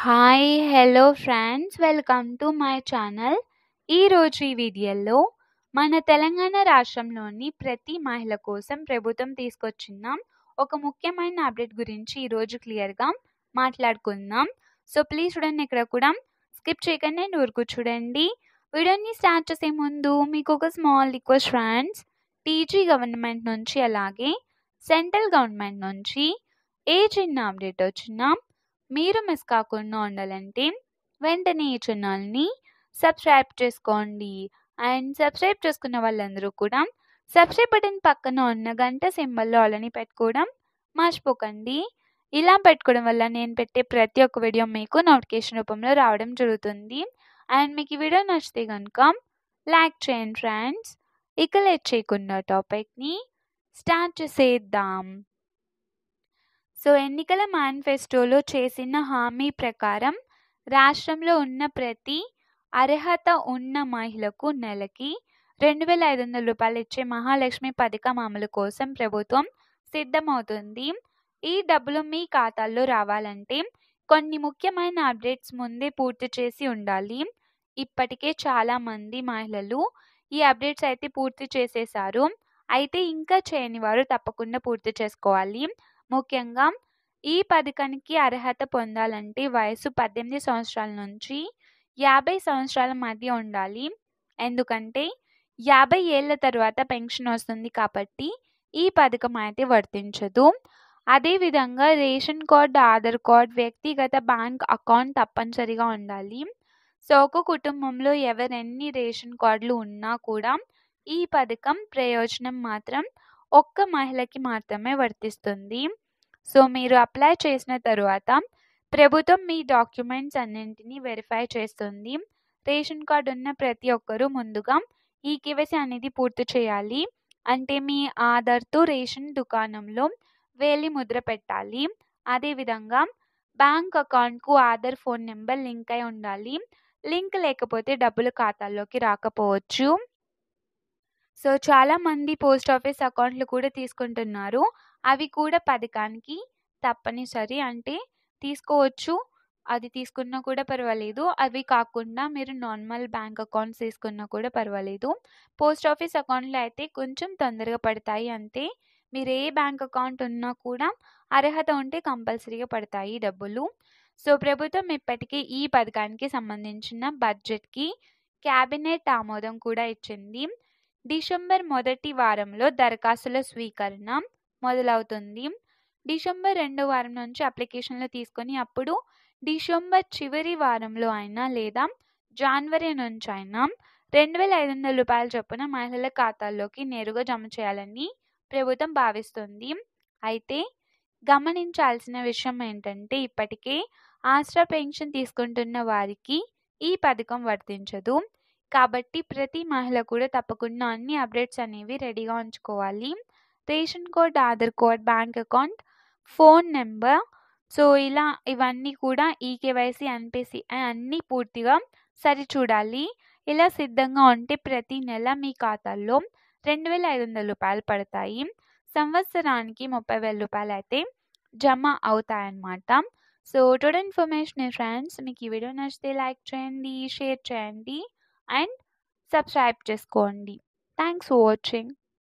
Hi hello friends welcome to my channel. ఈరోజు ఈ వీడియోలో మన తెలంగాణ రాష్ట్రంలోని ప్రతి మహిళ కోసం ప్రభుత్వం తీసుకొచ్చిన ఒక ముఖ్యమైన అప్డేట్ గురించి ఈరోజు క్లియర్గా మాట్లాడుకుందాం. సో ప్లీజ్ చూడండి, ఇక్కడ కూడా స్కిప్ చేయకండి అండ్ ఊరుకు చూడండి. వీడియోని స్టార్ట్ చేసే ముందు మీకు ఒక small request friends, TG government నుంచి అలాగే సెంట్రల్ గవర్నమెంట్ నుంచి ఏ చిన్న అప్డేట్ వచ్చినా మీరు మిస్ కాకుండా ఉండాలంటే వెంటనే ఈ ఛానల్ని సబ్స్క్రైబ్ చేసుకోండి. అండ్ సబ్స్క్రైబ్ చేసుకున్న వాళ్ళందరూ కూడా సబ్స్క్రైబ్ బటన్ పక్కన ఉన్న గంట సింబల్లో అలాని పెట్టుకోవడం మర్చిపోకండి. ఇలా పెట్టుకోవడం వల్ల నేను పెట్టే ప్రతి ఒక్క వీడియో మీకు నోటిఫికేషన్ రూపంలో రావడం జరుగుతుంది. అండ్ మీకు ఈ వీడియో నచ్చితే కనుక లైక్ చేయండి ఫ్రెండ్స్. ఇక లేట్ చేయకుండా టాపిక్ని స్టార్ట్ చేసేద్దాం. సో ఎన్నికల మేనిఫెస్టోలో చేసిన హామీ ప్రకారం రాష్ట్రంలో ఉన్న ప్రతి అర్హత ఉన్న మహిళకు నెలకి 2,500 రూపాయలు ఇచ్చే మహాలక్ష్మి పథకం అమలు కోసం ప్రభుత్వం సిద్ధమవుతుంది. ఈ డబ్బులు మీ ఖాతాల్లో రావాలంటే కొన్ని ముఖ్యమైన అప్డేట్స్ ముందే పూర్తి చేసి ఉండాలి. ఇప్పటికే చాలామంది మహిళలు ఈ అప్డేట్స్ అయితే పూర్తి చేసేశారు. అయితే ఇంకా చేయని వారు తప్పకుండా పూర్తి చేసుకోవాలి. ముఖ్యంగా ఈ పథకానికి అర్హత పొందాలంటే వయసు 18 సంవత్సరాల నుంచి 50 సంవత్సరాల మధ్య ఉండాలి. ఎందుకంటే 50 ఏళ్ల తర్వాత పెన్షన్ వస్తుంది కాబట్టి ఈ పథకం అయితే వర్తించదు. అదేవిధంగా రేషన్ కార్డ్, ఆధార్ కార్డ్, వ్యక్తిగత బ్యాంక్ అకౌంట్ తప్పనిసరిగా ఉండాలి. సో ఒక కుటుంబంలో ఎవరెన్ని రేషన్ కార్డులు ఉన్నా కూడా ఈ పథకం ప్రయోజనం మాత్రం ఒక్క మహిళకి మాత్రమే వర్తిస్తుంది. సో మీరు అప్లై చేసిన తరువాత ప్రభుత్వం మీ డాక్యుమెంట్స్ అన్నింటినీ వెరిఫై చేస్తుంది. రేషన్ కార్డు ఉన్న ప్రతి ఒక్కరూ ముందుగా ఈ కేవైసీ అనేది పూర్తి చేయాలి. అంటే మీ ఆధార్తో రేషన్ దుకాణంలో వేలి ముద్ర పెట్టాలి. అదేవిధంగా బ్యాంక్ అకౌంట్కు ఆధార్ ఫోన్ నెంబర్ లింక్ అయి ఉండాలి. లింక్ లేకపోతే డబ్బులు ఖాతాల్లోకి రాకపోవచ్చు. సో చాలామంది పోస్ట్ ఆఫీస్ అకౌంట్లు కూడా తీసుకుంటున్నారు. అవి కూడా పథకానికి తప్పనిసరి, అంటే తీసుకోవచ్చు. అది తీసుకున్నా కూడా పర్వాలేదు. అవి కాకుండా మీరు నార్మల్ బ్యాంక్ అకౌంట్స్ తీసుకున్నా కూడా పర్వాలేదు. పోస్ట్ ఆఫీస్ అకౌంట్లు అయితే కొంచెం తొందరగా పడతాయి అంతే. మీరు ఏ బ్యాంక్ అకౌంట్ ఉన్నా కూడా అర్హత ఉంటే కంపల్సరీగా పడతాయి డబ్బులు. సో ప్రభుత్వం ఇప్పటికే ఈ పథకానికి సంబంధించిన బడ్జెట్కి క్యాబినెట్ ఆమోదం కూడా ఇచ్చింది. డిసెంబర్ మొదటి వారంలో దరఖాస్తుల స్వీకరణ మొదలవుతుంది. డిసెంబర్ 2వ వారం నుంచి అప్లికేషన్లు తీసుకొని అప్పుడు డిసెంబర్ చివరి వారంలో అయినా లేదా జనవరి నుంచి అయినా 2,500 రూపాయల చొప్పున మహిళల ఖాతాల్లోకి నేరుగా జమ చేయాలని ప్రభుత్వం భావిస్తుంది. అయితే గమనించాల్సిన విషయం ఏంటంటే ఇప్పటికే ఆసరా పెన్షన్ తీసుకుంటున్న వారికి ఈ పథకం వర్తించదు. కాబట్టి ప్రతి మహిళ కూడా తప్పకుండా అన్ని అప్డేట్స్ అనేవి రెడీగా ఉంచుకోవాలి. Ration card, Aadhaar card, bank account, phone number, so ఇవన్నీ కూడా ఈకేవైసీ, ఎన్పిసి అన్నీ పూర్తిగా సరిచూడాలి. ఇలా సిద్ధంగా ఉంటే ప్రతి నెల మీ ఖాతాల్లో 2,500 రూపాయలు పడతాయి. సంవత్సరానికి 30,000 రూపాయలు అయితే జమ అవుతాయన్నమాట. సో టోటల్ ఇన్ఫర్మేషన్ ఫ్రెండ్స్, మీకు ఈ వీడియో నచ్చితే లైక్ చేయండి, షేర్ చేయండి అండ్ సబ్స్క్రైబ్ చేసుకోండి. Thanks for watching.